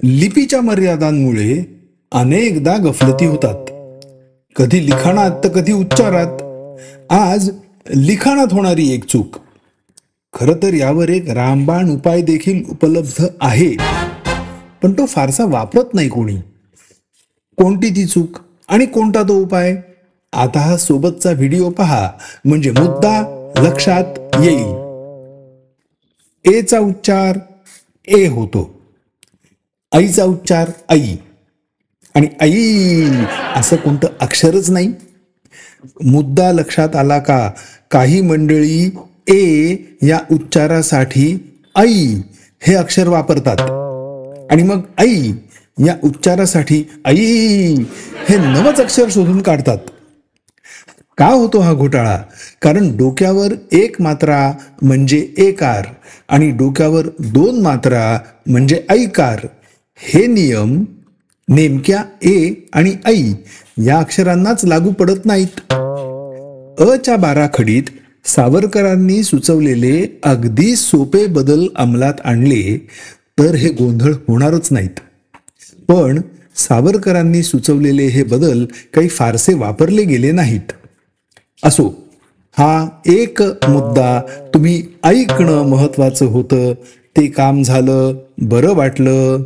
लिपीच्या मर्यादांमुळे अनेकदा गफलती होतात, कधी लिखाणात तर कधी उच्चारात. आज लिखाणात होणारी एक चूक. खरं तर यावर एक रामबाण उपाय देखील उपलब्ध आहे, पण तो फारसा वापरत नाही कोणी. कोणती ती चूक आणि कोणता तो उपाय? आता हा सोबतचा व्हिडिओ पहा, म्हणजे मुद्दा लक्षात येईल. एचा उच्चार ए होतो, आईचा उच्चार आई, आणि आई असं कोणतं अक्षरच नाही. मुद्दा लक्षात आला का? काही मंडळी ए या उच्चारासाठी आई हे अक्षर वापरतात आणि मग आई या उच्चारासाठी आई हे नवच अक्षर शोधून काढतात. का होतो हा घोटाळा? कारण डोक्यावर एक मात्रा म्हणजे एकार आणि डोक्यावर दोन मात्रा म्हणजे ऐकार हे नियम नेमक्या ए आणि ऐ या अक्षरांनाच लागू पडत नाहीत. अच्या बाराखडीत सावरकरांनी सुचवलेले अगदी सोपे बदल अंमलात आणले तर हे गोंधळ होणारच नाहीत. पण सावरकरांनी सुचवलेले हे बदल काही फारसे वापरले गेले नाहीत. असो, हा एक मुद्दा तुम्ही ऐकणं महत्वाचं होतं, ते काम झालं, बरं वाटलं.